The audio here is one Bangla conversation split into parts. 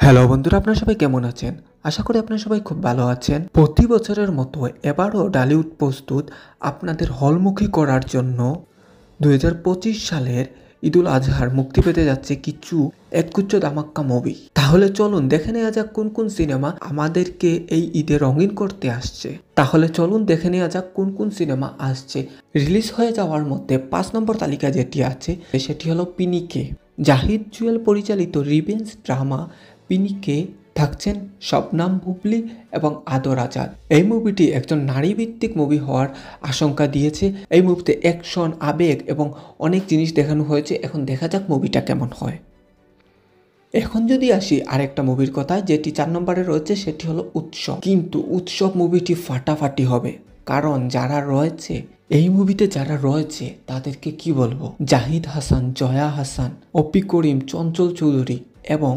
হ্যালো বন্ধুরা, আপনারা সবাই কেমন আছেন? আশা করি আপনারা সবাই খুব ভালো আছেন। প্রতি বছরের মতো এবারও ডালিউড প্রস্তুত আপনাদের হলমুখী করার জন্য 2025 সালের ঈদুল আজহার মুক্তি পেতে যাচ্ছে কিছু একগুচ্ছ ধামাক্কা মুভি। তাহলে চলুন দেখে নেওয়া যাক কোন কোন সিনেমা আমাদেরকে এই ঈদে রঙিন করতে আসছে। কোন কোন সিনেমা আসছে। রিলিজ হয়ে যাওয়ার মধ্যে 5 নম্বর তালিকা যেটি আছে সেটি হলো পিনিকে। জাহিদ জুয়েল পরিচালিত রিভেঞ্জ ড্রামা পিনিকে থাকছেন শবনাম বুবলি এবং আদর আজাদ। এই মুভিটি একজন নারীভিত্তিক মুভি হওয়ার আশঙ্কা দিয়েছে। এই মুভিতে অ্যাকশন, আবেগ এবং অনেক জিনিস দেখানো হয়েছে। এখন দেখা যাক মুভিটা কেমন হয়। এখন যদি আসি আরেকটা মুভির কথা, যেটি 4 নম্বরে রয়েছে, সেটি হলো উৎসব। কিন্তু উৎসব মুভিটি ফাটাফাটি হবে, কারণ এই মুভিতে যারা রয়েছে তাদেরকে কি বলবো, জাহিদ হাসান, জয়া হাসান, অপি করিম, চঞ্চল চৌধুরী এবং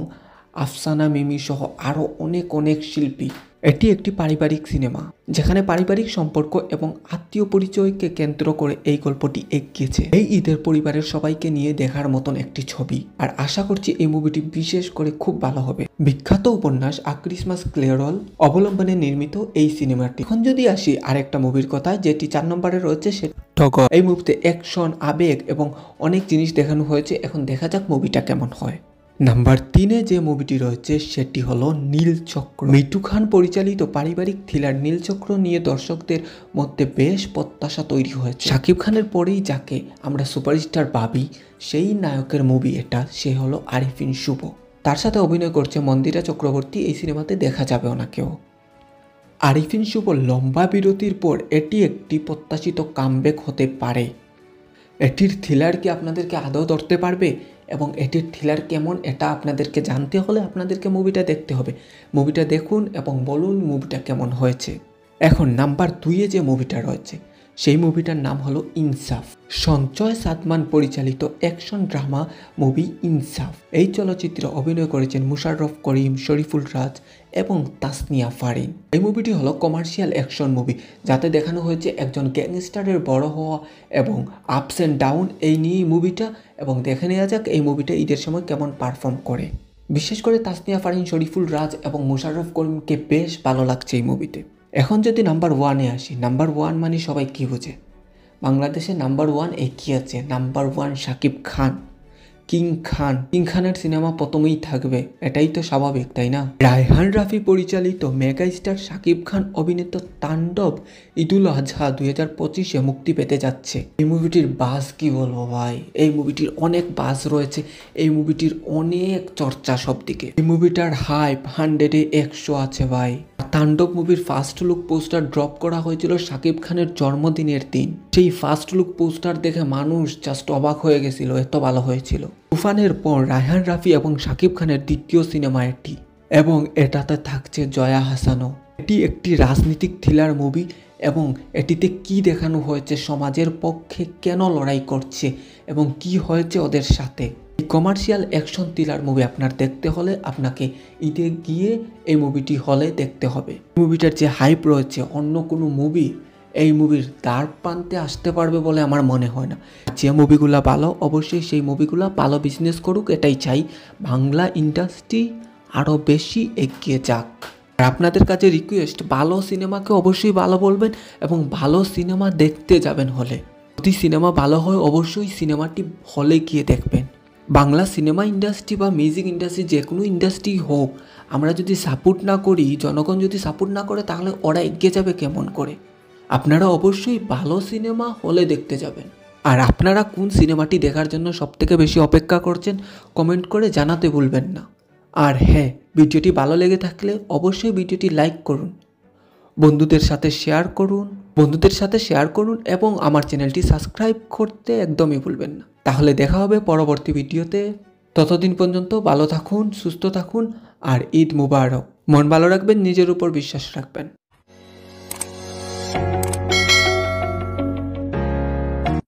আফসানা মিমি সহ আরও অনেক শিল্পী। এটি একটি পারিবারিক সিনেমা, যেখানে পারিবারিক সম্পর্ক এবং আত্মীয় পরিচয়কে কেন্দ্র করে এই গল্পটি এগিয়েছে। এই ঈদের পরিবারের সবাইকে নিয়ে দেখার মতন একটি ছবি, আর আশা করছি এই মুভিটি বিশেষ করে খুব ভালো হবে। বিখ্যাত উপন্যাস ক্রিসমাস ক্লেরল অবলম্বনে নির্মিত এই সিনেমাটি। এখন যদি আসি আরেকটা মুভির কথা, যেটি 4 নম্বরে রয়েছে, সে টগর। এই মুভিতে অ্যাকশন, আবেগ এবং অনেক জিনিস দেখানো হয়েছে। এখন দেখা যাক মুভিটা কেমন হয়। নাম্বার 3-এ যে মুভিটি রয়েছে সেটি হলো নীলচক্র। মিঠু খান পরিচালিত পারিবারিক থ্রিলার নীলচক্র নিয়ে দর্শকদের মধ্যে বেশ প্রত্যাশা তৈরি হয়েছে। শাকিব খানের পরেই যাকে আমরা সুপারস্টার ভাবি, সেই নায়কের মুভি এটা। সে হলো আরিফিন শুভ। তার সাথে অভিনয় করছে মন্দিরা চক্রবর্তী। এই সিনেমাতে দেখা যাবে ওনাকেও। আরিফিন শুভ লম্বা বিরতির পর এটি একটি প্রত্যাশিত কামব্যাক হতে পারে। এটির থ্রিলার কি আপনাদেরকে আদৌ ধরতে পারবে এবং এটির থ্রিলার কেমন, এটা আপনাদেরকে জানতে হলে আপনাদেরকে মুভিটা দেখতে হবে। মুভিটা দেখুন এবং বলুন মুভিটা কেমন হয়েছে। এখন নাম্বার 2-এ যে মুভিটা রয়েছে, সেই মুভিটার নাম হলো ইনসাফ। সঞ্জয় সাদমান পরিচালিত অ্যাকশন ড্রামা মুভি ইনসাফ। এই চলচ্চিত্রে অভিনয় করেছেন মুশাররফ করিম, শরীফুল রাজ এবং তাসনিয়া ফারিন। এই মুভিটি হলো কমার্শিয়াল অ্যাকশন মুভি, যাতে দেখানো হয়েছে একজন গ্যাংস্টারের বড় হওয়া এবং আপস অ্যান্ড ডাউন, এই নিয়েই মুভিটা। এবং দেখে নেওয়া যাক এই মুভিটা ঈদের সময় কেমন পারফর্ম করে। বিশেষ করে তাসনিয়া ফারিন, শরীফুল রাজ এবং মুশাররফ করিমকে বেশ ভালো লাগছে এই মুভিতে। এখন যদি নাম্বার 1-এ আসি, নাম্বার 1 মানে সবাই কি বোঝে? বাংলাদেশে নাম্বার 1 এগিয়ে আছে। নাম্বার 1 শাকিব খান, কিং খানের সিনেমা প্রথমেই থাকবে, এটাই তো স্বাভাবিক, তাই না? রায়হান রাফি পরিচালিত মেগা স্টার শাকিব খান অভিনীত তাণ্ডব ঈদুল আজহা 2025-এ মুক্তি পেতে যাচ্ছে। এই মুভিটির বাজ কি বলবো ভাই, এই মুভিটির অনেক বাজ রয়েছে। এই মুভিটির অনেক চর্চা সব দিকে। এই মুভিটার হাইপ 100-এ 100 আছে ভাই। তাণ্ডব মুভির ফার্স্ট লুক পোস্টার ড্রপ করা হয়েছিল শাকিব খানের জন্মদিনের দিন। সেই ফার্স্ট লুক পোস্টার দেখে মানুষ জাস্ট অবাক হয়ে গেছিল, এত ভালো হয়েছিল। তুফানের পর রায়হান রাফি এবং শাকিব খানের দ্বিতীয় সিনেমা এটি, এবং এটাতে থাকছে জয়া হাসানও। এটি একটি রাজনৈতিক থ্রিলার মুভি এবং এটিতে কি দেখানো হয়েছে, সমাজের পক্ষে কেন লড়াই করছে এবং কি হয়েছে ওদের সাথে। এই কমার্শিয়াল অ্যাকশন থ্রিলার মুভি আপনার দেখতে হলে আপনাকে ঈদে গিয়ে এই মুভিটি হলে দেখতে হবে। মুভিটার যে হাইপ রয়েছে, অন্য কোনো মুভি এই মুভির দ্বার প্রান্তে আসতে পারবে বলে আমার মনে হয় না। যে মুভিগুলো ভালো, অবশ্যই সেই মুভিগুলো ভালো বিজনেস করুক, এটাই চাই। বাংলা ইন্ডাস্ট্রি আরও বেশি এগিয়ে যাক। আর আপনাদের কাছে রিকোয়েস্ট, ভালো সিনেমাকে অবশ্যই ভালো বলবেন এবং ভালো সিনেমা দেখতে যাবেন হলে। যদি সিনেমা ভালো হয় অবশ্যই সিনেমাটি হলে গিয়ে দেখবেন। বাংলা সিনেমা ইন্ডাস্ট্রি বা মিউজিক ইন্ডাস্ট্রি, যে কোনো ইন্ডাস্ট্রি হোক, আমরা যদি সাপোর্ট না করি, জনগণ যদি সাপোর্ট না করে, তাহলে ওরা এগিয়ে যাবে কেমন করে? আপনারা অবশ্যই ভালো সিনেমা হলে দেখতে যাবেন। আর আপনারা কোন সিনেমাটি দেখার জন্য সবথেকে বেশি অপেক্ষা করছেন কমেন্ট করে জানাতে ভুলবেন না। আর হ্যাঁ, ভিডিওটি ভালো লেগে থাকলে অবশ্যই ভিডিওটি লাইক করুন, বন্ধুদের সাথে শেয়ার করুন এবং আমার চ্যানেলটি সাবস্ক্রাইব করতে একদমই ভুলবেন না। তাহলে দেখা হবে পরবর্তী ভিডিওতে। ততদিন পর্যন্ত ভালো থাকুন, সুস্থ থাকুন আর ঈদ মুবারক। মন ভালো রাখবেন, নিজের উপর বিশ্বাস রাখবেন।